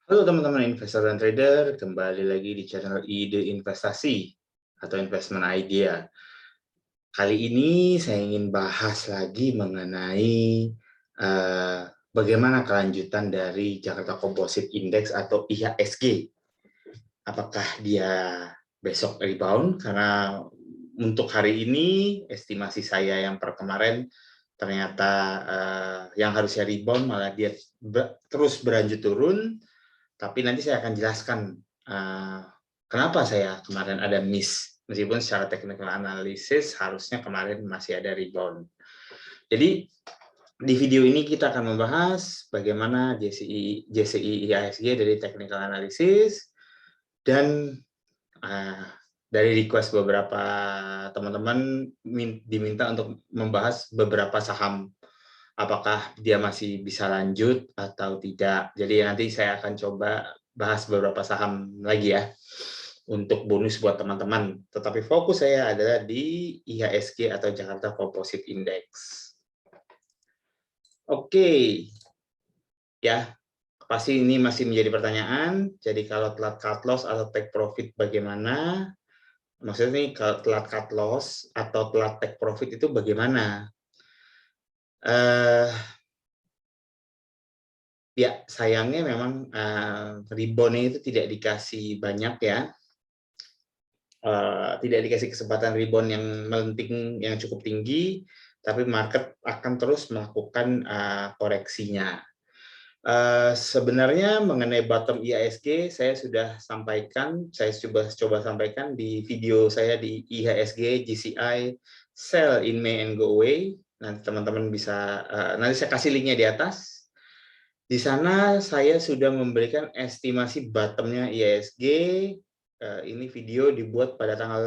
Halo teman-teman investor dan trader, kembali lagi di channel Ide Investasi atau Investment Idea. Kali ini saya ingin bahas lagi mengenai bagaimana kelanjutan dari Jakarta Composite Index atau IHSG. Apakah dia besok rebound? Karena untuk hari ini estimasi saya yang per kemarin ternyata yang harusnya rebound malah dia terus berlanjut turun. Tapi nanti saya akan jelaskan kenapa saya kemarin ada miss, meskipun secara technical analysis harusnya kemarin masih ada rebound. Jadi di video ini kita akan membahas bagaimana JCI IHSG dari technical analysis dan dari request beberapa teman-teman diminta untuk membahas beberapa saham, apakah dia masih bisa lanjut atau tidak. Jadi nanti saya akan coba bahas beberapa saham lagi ya untuk bonus buat teman-teman. Tetapi fokus saya adalah di IHSG atau Jakarta Composite Index. Oke, ya pasti ini masih menjadi pertanyaan. Jadi kalau telat cut loss atau take profit bagaimana? Maksudnya nih kalau telat cut loss atau telat take profit itu bagaimana? Ya, sayangnya memang rebound itu tidak dikasih banyak ya, tidak dikasih kesempatan rebound yang melenting yang cukup tinggi, tapi market akan terus melakukan koreksinya. Sebenarnya mengenai bottom IHSG saya sudah sampaikan, saya coba sampaikan di video saya di IHSG GCI Sell in May and Go Away. Nanti teman-teman bisa, nanti saya kasih linknya di atas. Di sana saya sudah memberikan estimasi bottomnya IHSG. Ini video dibuat pada tanggal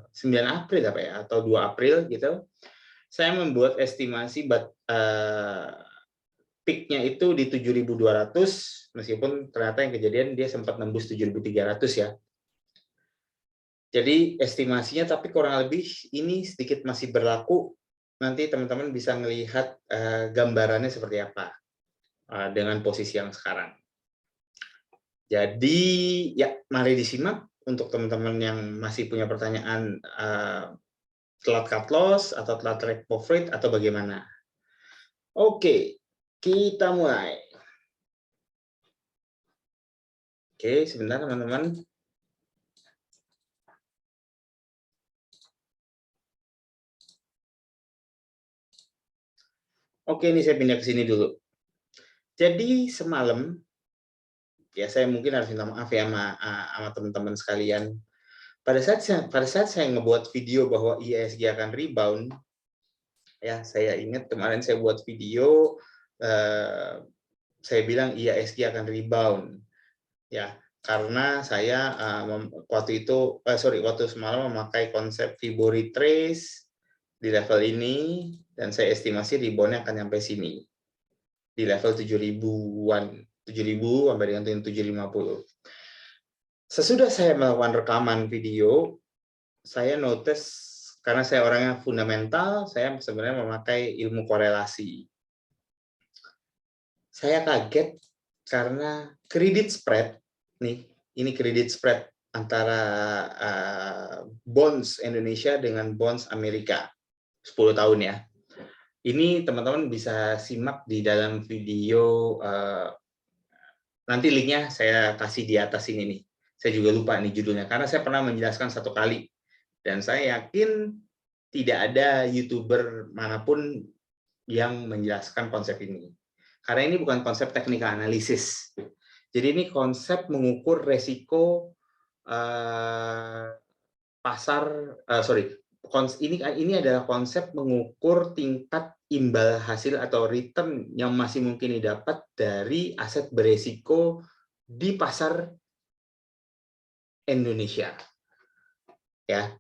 9 April apa ya, atau 2 April gitu. Saya membuat estimasi peak-nya itu di 7.200, meskipun ternyata yang kejadian dia sempat nembus 7.300 ya. Jadi estimasinya, tapi kurang lebih ini sedikit masih berlaku. Nanti teman-teman bisa melihat gambarannya seperti apa dengan posisi yang sekarang. Jadi ya mari disimak untuk teman-teman yang masih punya pertanyaan telat cut loss atau telat take profit atau bagaimana. Oke, kita mulai. Oke, sebentar teman-teman. Oke, ini saya pindah ke sini dulu. Jadi semalam, ya saya mungkin harus minta maaf ya sama teman-teman sekalian. Pada saat saya ngebuat video bahwa IHSG akan rebound, ya saya ingat kemarin saya buat video, saya bilang IHSG akan rebound, ya karena saya waktu semalam memakai konsep Fibo retrace di level ini, dan saya estimasi reboundnya akan sampai sini di level 7.000-an, 7.000 sampai dengan 7.050. Sesudah saya melakukan rekaman video, saya notice, karena saya orangnya fundamental, saya sebenarnya memakai ilmu korelasi. Saya kaget karena kredit spread nih, ini kredit spread antara bonds Indonesia dengan bonds Amerika 10 tahun ya. Ini teman-teman bisa simak di dalam video, nanti linknya saya kasih di atas ini nih. Saya juga lupa nih judulnya, karena saya pernah menjelaskan satu kali. Dan saya yakin tidak ada YouTuber manapun yang menjelaskan konsep ini. Karena ini bukan konsep technical analysis. Jadi ini konsep mengukur resiko pasar, ini adalah konsep mengukur tingkat imbal hasil atau return yang masih mungkin didapat dari aset beresiko di pasar Indonesia. Ya.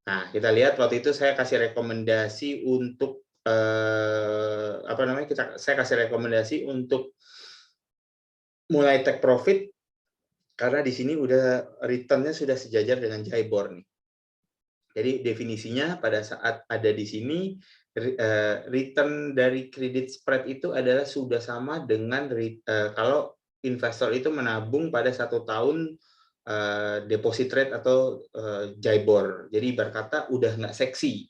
Nah, kita lihat waktu itu saya kasih rekomendasi untuk saya kasih rekomendasi untuk mulai take profit karena di sini udah return-nya sudah sejajar dengan JIBOR nih. Jadi definisinya pada saat ada di sini return dari credit spread itu adalah sudah sama dengan kalau investor itu menabung pada 1 tahun deposit rate atau JIBOR. Jadi berkata udah nggak seksi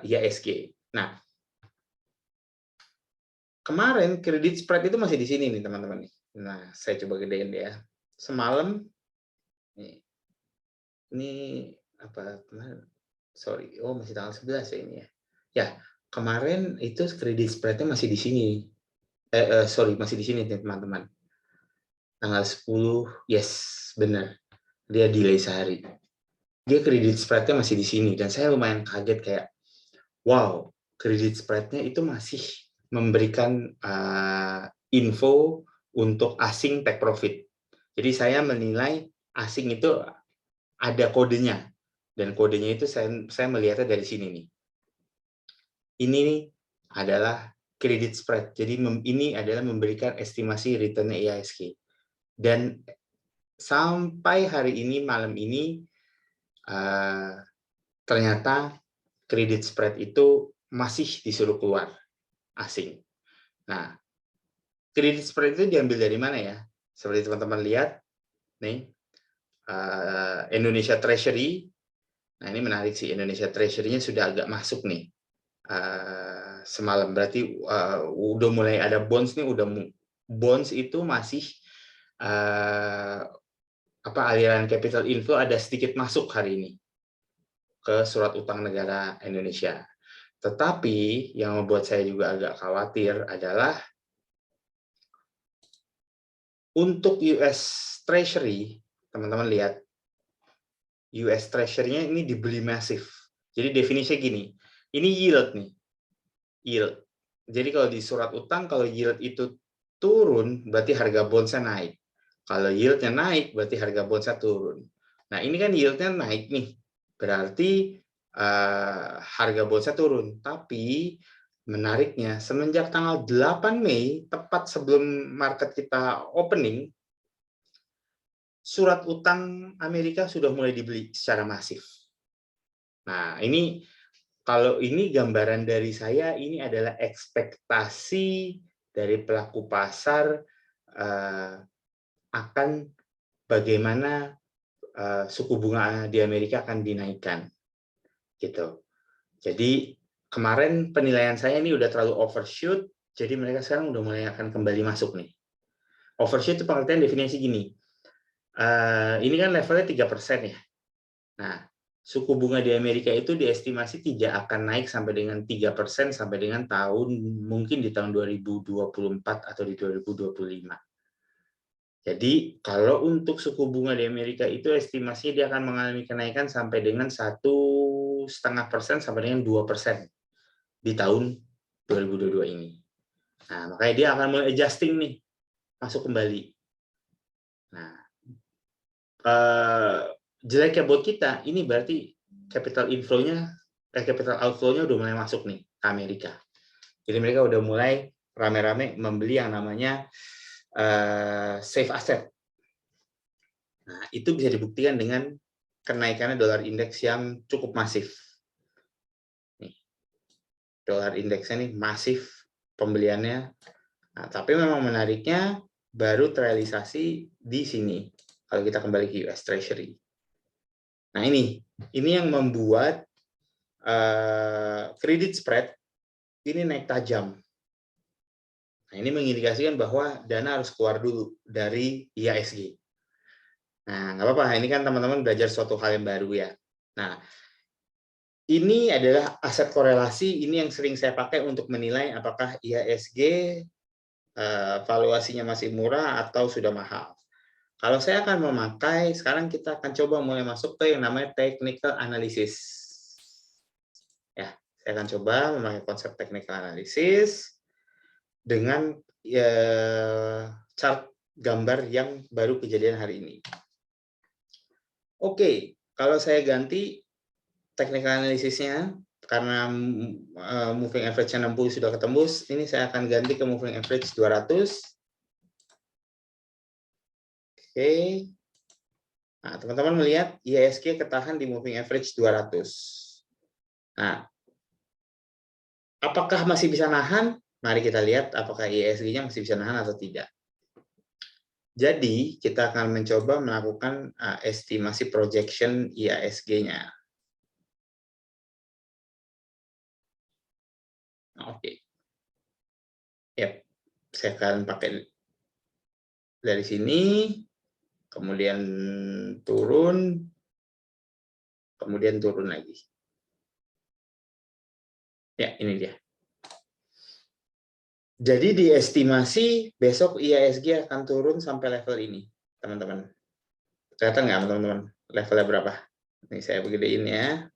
IHSG. Nah, kemarin kredit spread itu masih di sini nih teman-teman. Nah, saya coba gedein ya. Semalam ini apa kemarin? Sorry, oh masih tanggal 11 ya ini ya. Ya, kemarin itu kredit spread-nya masih di sini. Sorry, masih di sini teman-teman. Tanggal 10, yes, benar. Dia delay sehari. Dia kredit spread-nya masih di sini dan saya lumayan kaget kayak wow, kredit spread-nya itu masih memberikan info untuk asing take profit. Jadi saya menilai asing itu ada kodenya dan kodenya itu saya melihatnya dari sini nih. Ini adalah kredit spread. Jadi ini adalah memberikan estimasi return IHSG. Dan sampai hari ini, malam ini, ternyata kredit spread itu masih disuruh keluar asing. Nah, kredit spread itu diambil dari mana ya? Seperti teman-teman lihat, nih, Indonesia Treasury. Nah, ini menarik sih, Indonesia Treasury-nya sudah agak masuk nih. Semalam berarti udah mulai ada bonds nih, bonds itu masih aliran capital inflow ada sedikit masuk hari ini ke surat utang negara Indonesia. Tetapi yang membuat saya juga agak khawatir adalah untuk US Treasury, teman-teman lihat, US Treasury-nya ini dibeli masif. Jadi definisinya gini, ini yield nih, yield. Jadi kalau di surat utang, kalau yield itu turun, berarti harga bondsnya naik. Kalau yield-nya naik, berarti harga bondsnya turun. Nah, ini kan yield-nya naik nih, berarti harga bondsnya turun. Tapi menariknya, semenjak tanggal 8 Mei, tepat sebelum market kita opening, surat utang Amerika sudah mulai dibeli secara masif. Nah, ini kalau ini gambaran dari saya, ini adalah ekspektasi dari pelaku pasar akan bagaimana suku bunga di Amerika akan dinaikkan, gitu. Jadi kemarin penilaian saya ini udah terlalu overshoot, jadi mereka sekarang udah mulai akan kembali masuk nih. Overshoot itu pengertian definisi gini. Ini kan levelnya 3% ya. Nah, suku bunga di Amerika itu diestimasi tidak akan naik sampai dengan 3% sampai dengan mungkin di tahun 2024 atau di 2025. Jadi kalau untuk suku bunga di Amerika itu estimasinya dia akan mengalami kenaikan sampai dengan 1,5% sampai dengan 2% di tahun 2022 ini. Nah, makanya dia akan mulai adjusting nih, masuk kembali. Nah, jeleknya buat kita, ini berarti capital outflow-nya udah mulai masuk nih ke Amerika. Jadi mereka udah mulai rame-rame membeli yang namanya safe asset. Nah, itu bisa dibuktikan dengan kenaikannya dolar indeks yang cukup masif. Nih, dolar indeksnya nih masif pembeliannya. Nah, tapi memang menariknya baru terrealisasi di sini. Kalau kita kembali ke US Treasury. Nah, ini yang membuat kredit spread ini naik tajam. Nah, ini mengindikasikan bahwa dana harus keluar dulu dari IHSG. Nah, nggak apa-apa, ini kan teman-teman belajar suatu hal yang baru ya. Nah, ini adalah aset korelasi, ini yang sering saya pakai untuk menilai apakah IHSG valuasinya masih murah atau sudah mahal. Kalau saya akan memakai, sekarang kita akan coba mulai masuk ke yang namanya technical analysis. Ya, saya akan coba memakai konsep technical analysis dengan chart gambar yang baru kejadian hari ini. Oke, kalau saya ganti technical analysisnya, karena moving average 60 sudah ketembus, ini saya akan ganti ke moving average 200. Oke. Nah, teman-teman melihat IHSG ketahan di moving average 200. Nah, apakah masih bisa nahan? Mari kita lihat apakah IHSG-nya masih bisa nahan atau tidak. Jadi, kita akan mencoba melakukan estimasi projection IASG-nya. Oke. Ya, saya akan pakai dari sini, kemudian turun, kemudian turun lagi. Ya, ini dia. Jadi diestimasi besok IASG akan turun sampai level ini, teman-teman. Kelihatan nggak, teman-teman? Levelnya berapa? Ini saya gedein ya.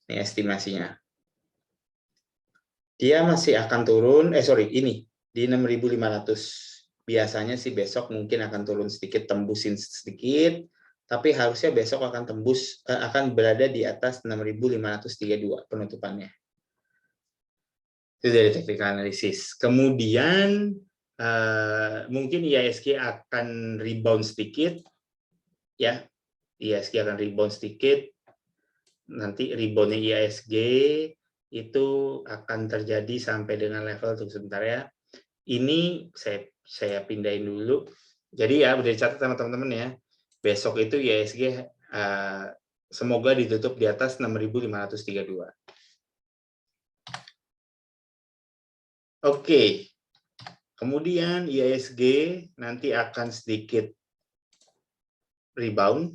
Ini estimasinya. Dia masih akan turun, ini, di 6.500. Biasanya sih besok mungkin akan turun sedikit, tembusin sedikit, tapi harusnya besok akan tembus, akan berada di atas 6.532 penutupannya. Itu dari technical analysis. Kemudian mungkin IISG akan rebound sedikit, ya. IISG akan rebound sedikit. Nanti reboundnya IISG itu akan terjadi sampai dengan level, tunggu sebentar ya. Ini saya pindahin dulu. Jadi ya udah dicatat sama teman-teman ya. Besok itu IISG semoga ditutup di atas 6.532. Oke. Kemudian IISG nanti akan sedikit rebound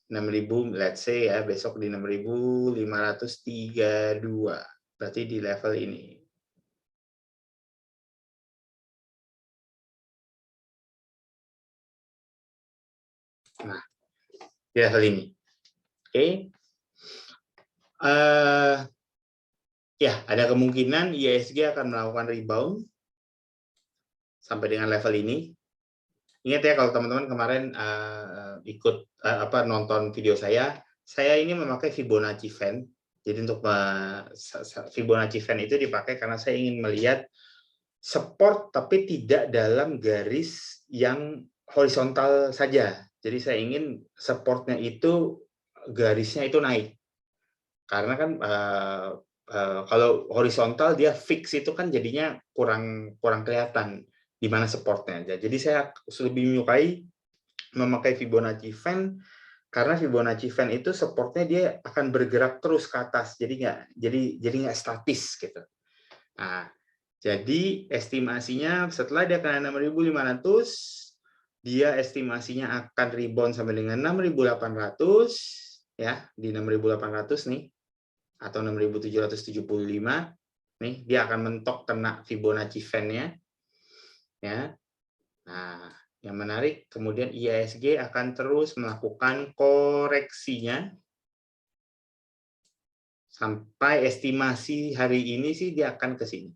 6.000, let's say ya, besok di 6.532. Berarti di level ini. Nah, di level ini. Oke. Ya, ada kemungkinan IISG akan melakukan rebound sampai dengan level ini. Ingat ya, kalau teman-teman kemarin ikut nonton video saya ini memakai Fibonacci Fan. Jadi untuk Fibonacci Fan itu dipakai karena saya ingin melihat support tapi tidak dalam garis yang horizontal saja. Jadi saya ingin supportnya itu garisnya itu naik. Karena kan kalau horizontal dia fix itu kan jadinya kurang kelihatan di mana supportnya. Jadi saya lebih menyukai memakai Fibonacci Fan karena Fibonacci Fan itu supportnya dia akan bergerak terus ke atas, jadi nggak statis gitu. Nah, jadi estimasinya setelah dia kena 6.500, dia estimasinya akan rebound sampai dengan 6.800 ya, di 6.800 nih atau 6.775 nih, dia akan mentok kena Fibonacci Fan-nya ya. Nah, yang menarik kemudian IISG akan terus melakukan koreksinya sampai estimasi hari ini sih dia akan ke sini.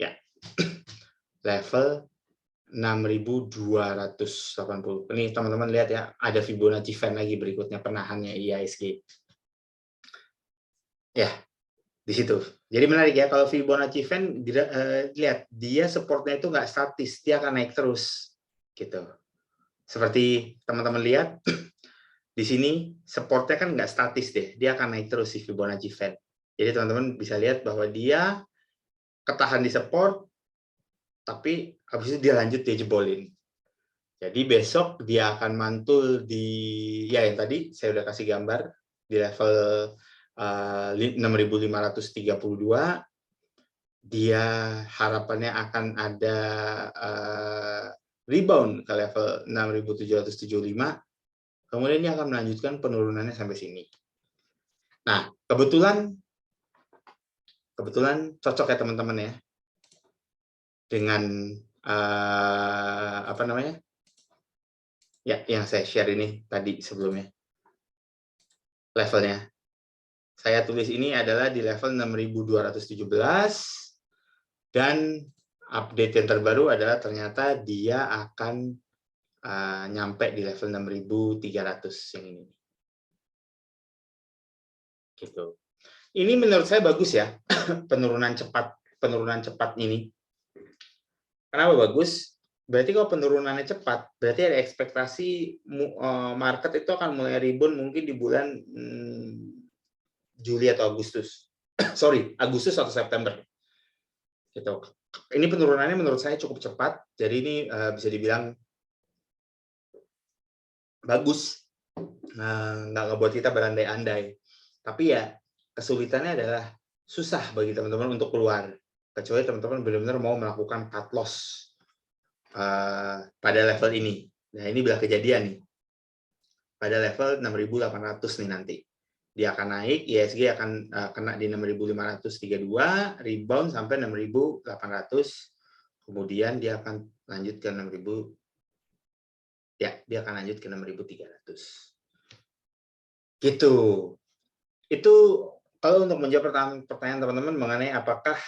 Ya. Level 6.280. Ini teman-teman lihat ya, ada Fibonacci Fan lagi berikutnya penahannya IISG. Ya, di situ. Jadi menarik ya, kalau Fibonacci Fan lihat dia supportnya itu nggak statis, dia akan naik terus gitu. Seperti teman-teman lihat di sini supportnya kan nggak statis deh, dia akan naik terus si Fibonacci Fan. Jadi teman-teman bisa lihat bahwa dia ketahan di support, tapi habis itu dia lanjut dia jebolin. Jadi besok dia akan mantul di, ya yang tadi saya udah kasih gambar, di level 6.532. Dia harapannya akan ada rebound ke level 6.775. Kemudian dia akan melanjutkan penurunannya sampai sini. Nah, kebetulan cocok ya teman-teman ya, dengan apa namanya? Ya, yang saya share ini tadi sebelumnya. Levelnya. Saya tulis ini adalah di level 6.217 dan update yang terbaru adalah ternyata dia akan nyampe di level 6.300 yang ini. Gitu. Ini menurut saya bagus ya, penurunan cepat ini. Kenapa bagus? Berarti kalau penurunannya cepat, berarti ada ekspektasi market itu akan mulai rebound mungkin di bulan Juli atau Agustus. sorry, Agustus atau September. Gitu. Ini penurunannya menurut saya cukup cepat, jadi ini bisa dibilang bagus, nggak ngebuat kita berandai-andai. Tapi ya kesulitannya adalah susah bagi teman-teman untuk keluar, kecuali teman-teman benar-benar mau melakukan cut loss pada level ini. Nah ini bila kejadian nih, pada level 6.800 nih nanti. Dia akan naik, ISG akan kena di 6.532, rebound sampai 6.800, kemudian dia akan lanjut ke 6.000, ya dia akan lanjut ke 6.300. Gitu. Itu kalau untuk menjawab pertanyaan teman-teman mengenai apakah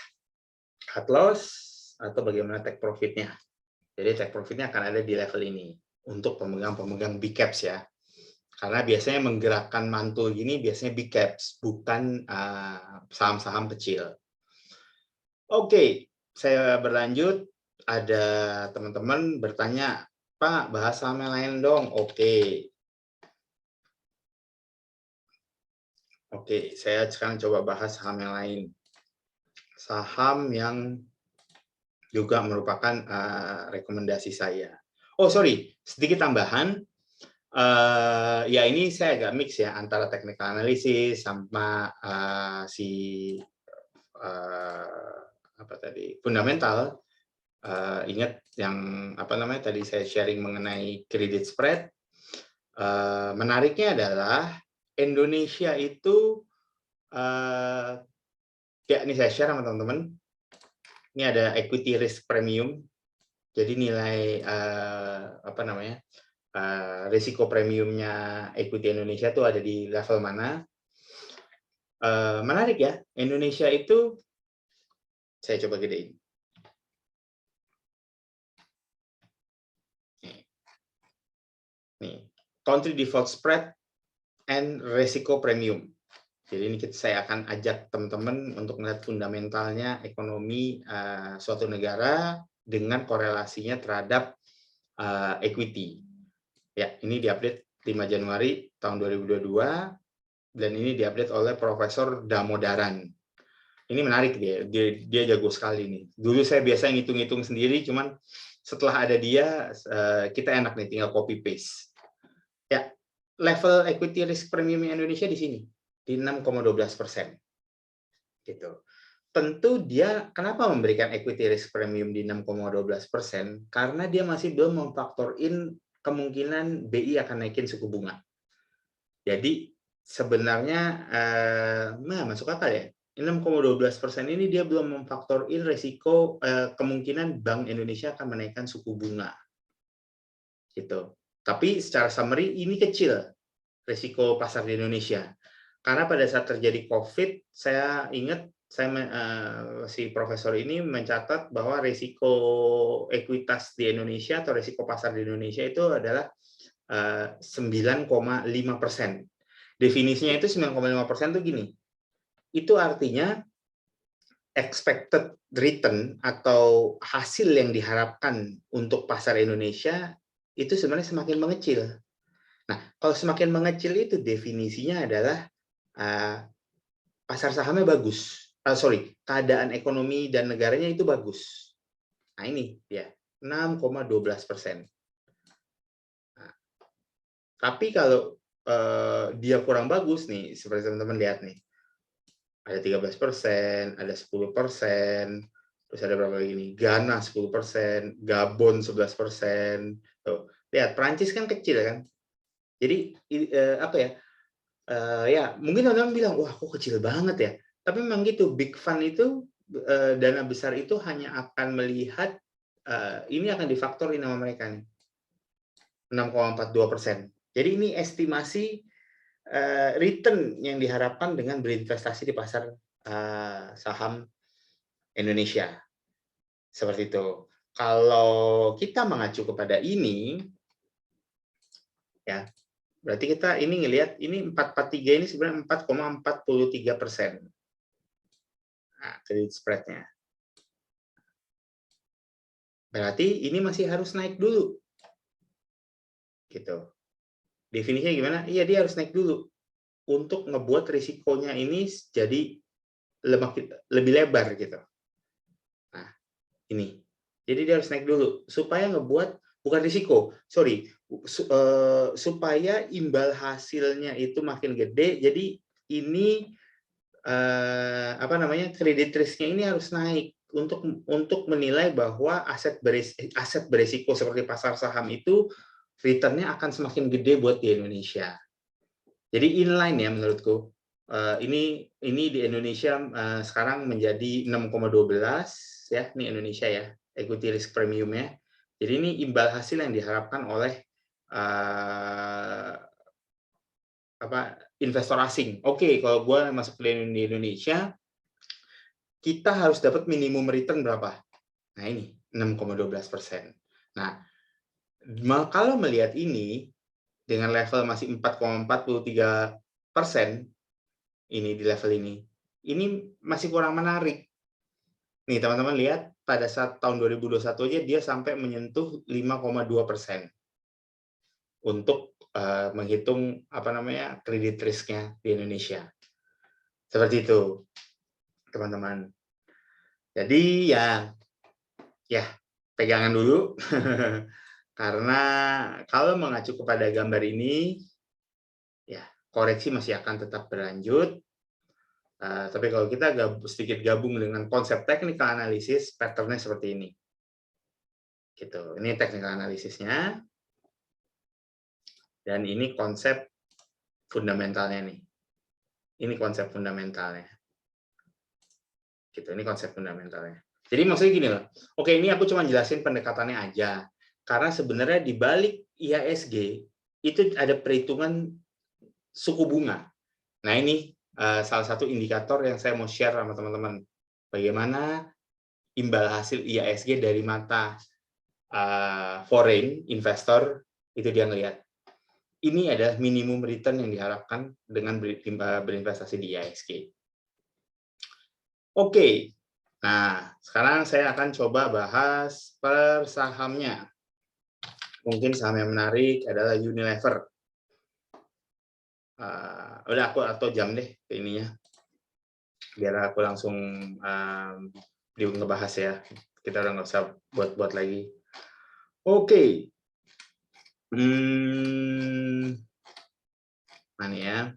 cut loss atau bagaimana take profit-nya. Jadi take profit-nya akan ada di level ini untuk pemegang big caps ya. Karena biasanya menggerakkan mantul gini biasanya big caps, bukan saham-saham kecil. Oke, saya berlanjut. Ada teman-teman bertanya, Pak, bahas saham yang lain dong. Oke, saya sekarang coba bahas saham yang lain. Saham yang juga merupakan rekomendasi saya. Oh, sorry, sedikit tambahan. Ya ini saya agak mix ya antara technical analysis sama apa tadi fundamental. Ingat yang apa namanya tadi saya sharing mengenai credit spread. Menariknya adalah Indonesia itu ya ini saya share sama teman-teman. Ini ada equity risk premium. Jadi nilai apa namanya? Risiko premiumnya equity Indonesia itu ada di level mana. Menarik ya, Indonesia itu, saya coba gedein. Nih, country default spread and risiko premium. Jadi ini saya akan ajak teman-teman untuk melihat fundamentalnya ekonomi suatu negara dengan korelasinya terhadap equity. Ya, ini diupdate 5 Januari tahun 2022 dan ini diupdate oleh Profesor Damodaran. Ini menarik dia jago sekali nih. Dulu saya biasa ngitung-ngitung sendiri, cuman setelah ada dia kita enak nih tinggal copy paste. Ya, level equity risk premium Indonesia di sini di 6,12%. Gitu. Tentu dia kenapa memberikan equity risk premium di 6,12%? Karena dia masih belum memfaktorin kemungkinan BI akan naikin suku bunga. Jadi sebenarnya masuk akal ya. 6,12% ini dia belum memfaktorin resiko kemungkinan Bank Indonesia akan menaikkan suku bunga. Gitu. Tapi secara summary ini kecil resiko pasar di Indonesia. Karena pada saat terjadi COVID, saya ingat si profesor ini mencatat bahwa risiko ekuitas di Indonesia atau risiko pasar di Indonesia itu adalah 9,5%. Definisinya itu 9,5% itu gini. Itu artinya expected return atau hasil yang diharapkan untuk pasar Indonesia itu sebenarnya semakin mengecil. Nah, kalau semakin mengecil itu definisinya adalah pasar sahamnya bagus. Keadaan ekonomi dan negaranya itu bagus. Nah ini ya 6,12%. Nah, tapi kalau dia kurang bagus nih, seperti teman-teman lihat nih, ada 13%, ada 10%, terus ada berapa lagi nih? Ghana 10%, Gabon 11%. Tuh, lihat Prancis kan kecil kan. Jadi apa ya? Ya mungkin orang bilang wah kok kecil banget ya. Tapi memang gitu, big fund itu dana besar itu hanya akan melihat ini akan difaktorin sama mereka nih. 6,42%. Jadi ini estimasi return yang diharapkan dengan berinvestasi di pasar saham Indonesia. Seperti itu. Kalau kita mengacu kepada ini, ya berarti kita ini ngelihat ini 443 ini sebenarnya 4,43%. Nah, credit spread-nya. Berarti ini masih harus naik dulu. Gitu. Definisinya gimana? Iya, dia harus naik dulu untuk ngebuat risikonya ini jadi lebih lebar gitu. Nah, ini. Jadi dia harus naik dulu supaya ngebuat bukan risiko, sorry, supaya imbal hasilnya itu makin gede. Jadi ini apa namanya, kredit risk-nya ini harus naik untuk menilai bahwa aset beresiko seperti pasar saham itu return-nya akan semakin gede buat di Indonesia. Jadi inline ya menurutku. Ini di Indonesia sekarang menjadi 6,12 ya, ini Indonesia ya, equity risk premium-nya. Jadi ini imbal hasil yang diharapkan oleh investor asing. Oke, kalau gue masuk di Indonesia, kita harus dapat minimum return berapa? Nah ini 6,12%. Nah, kalau melihat ini dengan level masih 4,43% ini di level ini masih kurang menarik. Nih teman-teman lihat pada saat tahun 2021 aja dia sampai menyentuh 5,2% untuk menghitung apa namanya kredit risk-nya di Indonesia. Seperti itu, teman-teman. Jadi ya pegangan dulu. Karena kalau mengacu kepada gambar ini, ya koreksi masih akan tetap berlanjut. Tapi kalau kita sedikit gabung dengan konsep technical analysis, pattern-nya seperti ini. Gitu. Ini technical analisisnya. Dan ini konsep fundamentalnya nih. Ini konsep fundamentalnya. Gitu, ini konsep fundamentalnya. Jadi maksudnya gini loh. Oke, ini aku cuma jelasin pendekatannya aja. Karena sebenarnya di balik IHSG itu ada perhitungan suku bunga. Nah, ini salah satu indikator yang saya mau share sama teman-teman. Bagaimana imbal hasil IHSG dari mata foreign investor itu dia ngelihat. Ini adalah minimum return yang diharapkan dengan berinvestasi di IHSG. Oke, nah sekarang saya akan coba bahas per sahamnya. Mungkin saham yang menarik adalah Unilever. Udah aku atau jam deh ke ininya, biar aku langsung ngebahas ya. Kita udah nggak usah buat lagi. Oke. Mana ya?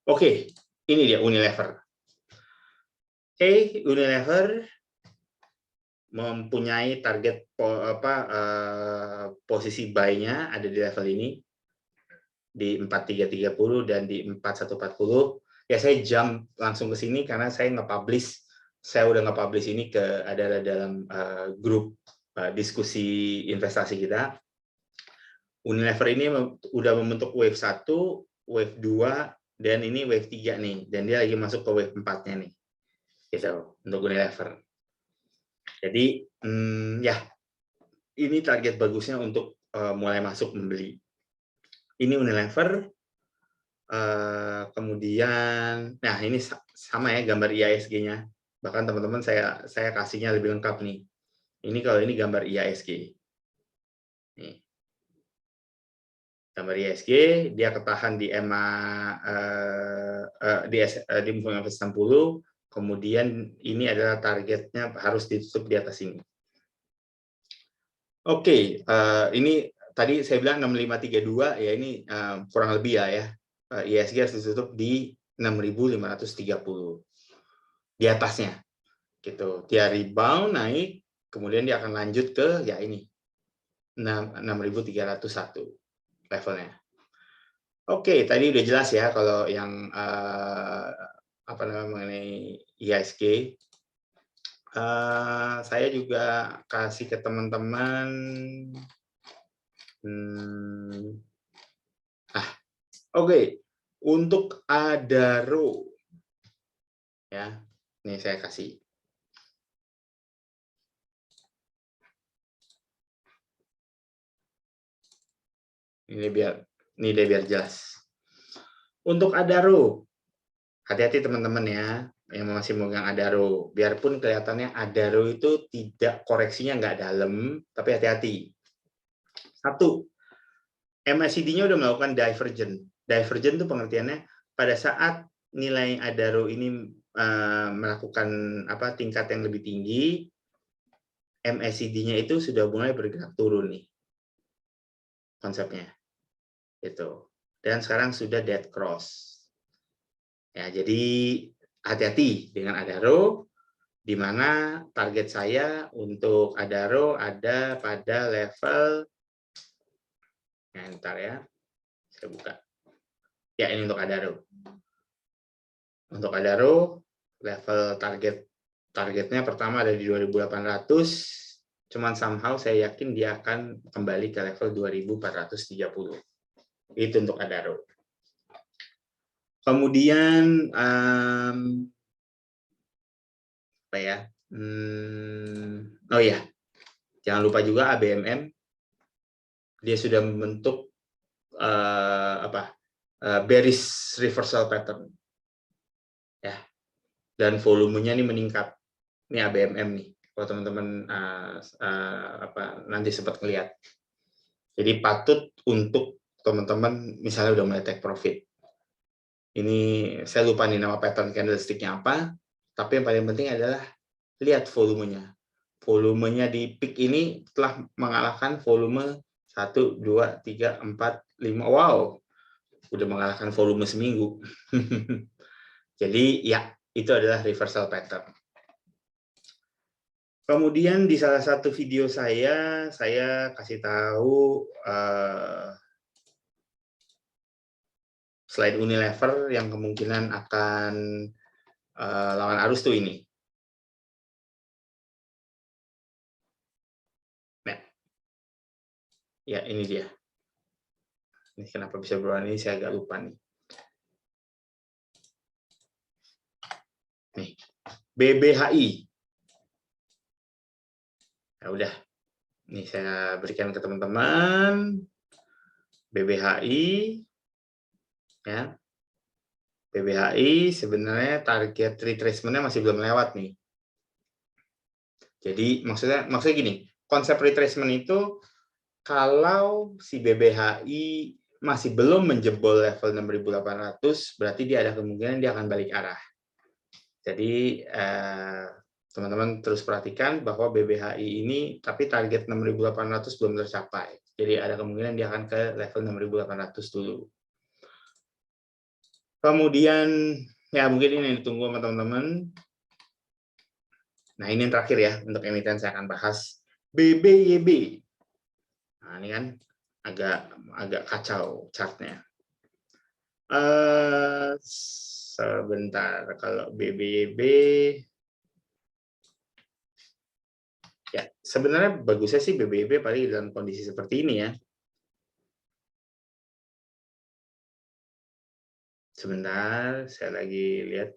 Oke, ini dia Unilever. Unilever mempunyai target posisi buy-nya ada di level ini di 4330 dan di 4140. Ya saya jump langsung ke sini karena saya udah nge-publish ini ada dalam grup diskusi investasi kita. Unilever ini udah membentuk wave 1, wave 2, dan ini wave 3 nih, dan dia lagi masuk ke wave 4-nya nih. Gitu, untuk Unilever. Jadi ya ini target bagusnya untuk mulai masuk membeli. Ini Unilever. Kemudian, nah ini sama ya gambar IHSG-nya. Bahkan teman-teman saya kasihnya lebih lengkap nih. Ini kalau ini gambar IHSG. Nih. Gambar IHSG, dia ketahan di EMA di moving average 60. Kemudian ini adalah targetnya harus ditutup di atas ini. Oke, ini tadi saya bilang 6532 ya, ini kurang lebih ya. IHSG harus ditutup di 6530 di atasnya. Gitu. Dia rebound naik, kemudian dia akan lanjut ke ya ini 6301 levelnya. Oke, tadi udah jelas ya kalau yang apa namanya mengenai IHSG. Saya juga kasih ke teman-teman oke, untuk Adaro ya, ini saya kasih. Ini biar jelas. Untuk Adaro, hati-hati teman-teman ya, yang masih memegang Adaro. Biarpun kelihatannya Adaro itu tidak koreksinya nggak dalam, tapi hati-hati. Satu, MACD-nya udah melakukan divergent. Divergent itu pengertiannya pada saat nilai Adaro ini melakukan tingkat yang lebih tinggi, MACD-nya itu sudah mulai bergerak turun nih konsepnya. Gitu. Dan sekarang sudah dead cross. Ya, jadi hati-hati dengan Adaro, di mana target saya untuk Adaro ada pada level, ntar ya, saya buka. Ya, ini untuk Adaro. Untuk Adaro, level targetnya pertama ada di 2.800, cuman somehow saya yakin dia akan kembali ke level 2.430. Itu untuk Adaro. Kemudian apa ya? Oh ya, jangan lupa juga ABMM. Dia sudah membentuk bearish reversal pattern. Ya. Dan volumenya ini meningkat. Ini ABMM nih. Kalau teman-teman nanti sempat melihat. Jadi patut untuk teman-teman misalnya udah mulai take profit. Ini saya lupa nih nama pattern candlestick-nya apa, tapi yang paling penting adalah lihat volumenya. Volumenya di peak ini telah mengalahkan volume 1, 2, 3, 4, 5. Wow, udah mengalahkan volume seminggu. Jadi ya, itu adalah reversal pattern. Kemudian di salah satu video saya kasih tahu slide Unilever yang kemungkinan akan lawan arus tuh ini. Nah, ya ini dia. Ini kenapa bisa berubah ini saya agak lupa nih. Nih, BBHI. Ya udah, nih saya berikan ke teman-teman. BBHI, ya. BBHI sebenarnya target retracement-nya masih belum lewat nih. Jadi maksudnya gini, konsep retracement itu kalau si BBHI masih belum menjebol level 6.800, berarti dia ada kemungkinan dia akan balik arah. Jadi teman-teman terus perhatikan bahwa BBHI ini tapi target 6.800 belum tercapai. Jadi ada kemungkinan dia akan ke level 6.800 dulu. Kemudian ya mungkin ini yang ditunggu sama teman-teman. Nah, ini yang terakhir ya untuk emiten saya akan bahas BBYB. Nah, ini kan agak kacau chartnya. Sebentar, kalau BBYB ya sebenarnya bagusnya sih BBYB paling dalam kondisi seperti ini ya. Sebentar, saya lagi lihat.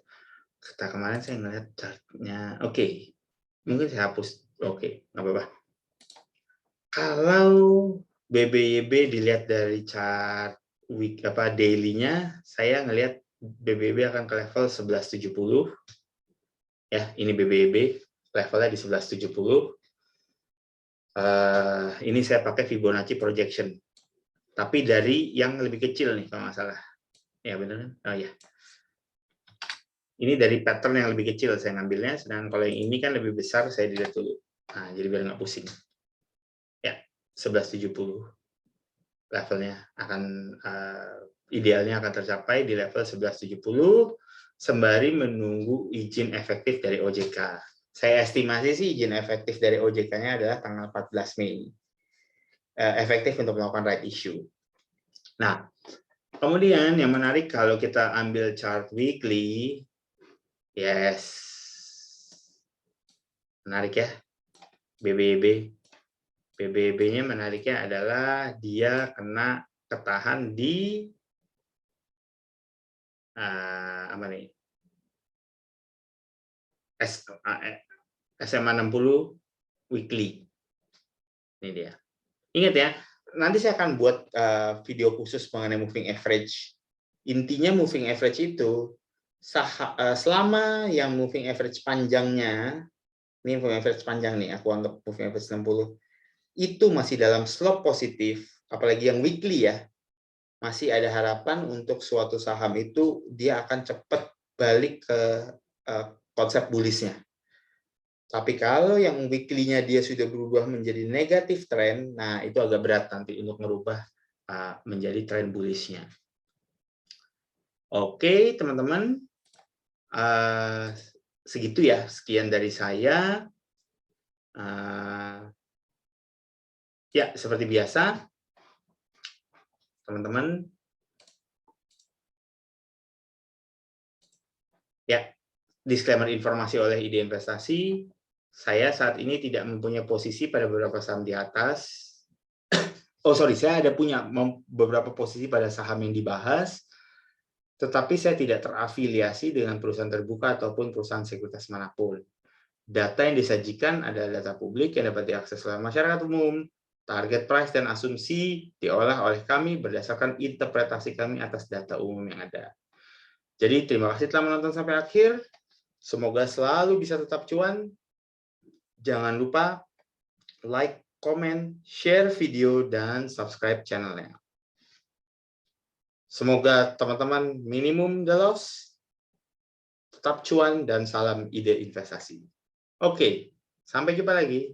Kata kemarin saya ngeliat chartnya. Oke, mungkin saya hapus. Oke, nggak apa-apa. Kalau BBYB dilihat dari chart daily-nya, saya ngelihat BBYB akan ke level 1170. Ya, ini BBYB levelnya di 1170. Ini saya pakai Fibonacci projection. Tapi dari yang lebih kecil nih kalau nggak salah. Ya benar kan? Oh ya. Ini dari pattern yang lebih kecil saya ngambilnya, sedangkan kalau yang ini kan lebih besar saya dilihat dulu. Nah, jadi biar nggak pusing. Ya, 1170 levelnya akan idealnya akan tercapai di level 1170 sembari menunggu izin efektif dari OJK. Saya estimasi sih izin efektif dari OJK-nya adalah tanggal 14 Mei. Efektif untuk melakukan right issue. Nah, kemudian yang menarik kalau kita ambil chart weekly, yes, menarik ya, BBYB. BBYB-nya menariknya adalah dia kena ketahan di apa nih? SMA 60 weekly. Ini dia. Ingat ya, nanti saya akan buat video khusus mengenai moving average. Intinya moving average itu selama yang moving average panjangnya, ini moving average panjang nih, aku anggap moving average 60, itu masih dalam slope positif, apalagi yang weekly ya, masih ada harapan untuk suatu saham itu dia akan cepat balik ke konsep bullish-nya. Tapi kalau yang weekly-nya dia sudah berubah menjadi negatif trend, nah itu agak berat nanti untuk merubah menjadi trend bullish-nya. Oke, teman-teman. Segitu ya, sekian dari saya. Ya, seperti biasa, teman-teman. Ya, disclaimer informasi oleh Ide Investasi, saya saat ini tidak mempunyai posisi pada beberapa saham di atas. Oh, sorry, saya ada punya beberapa posisi pada saham yang dibahas, tetapi saya tidak terafiliasi dengan perusahaan terbuka ataupun perusahaan sekuritas manapun. Data yang disajikan adalah data publik yang dapat diakses oleh masyarakat umum. Target price dan asumsi diolah oleh kami berdasarkan interpretasi kami atas data umum yang ada. Jadi terima kasih telah menonton sampai akhir. Semoga selalu bisa tetap cuan. Jangan lupa like, comment, share video, dan subscribe channelnya. Semoga teman-teman minimum the loss, tetap cuan, dan salam ide investasi. Oke, sampai jumpa lagi.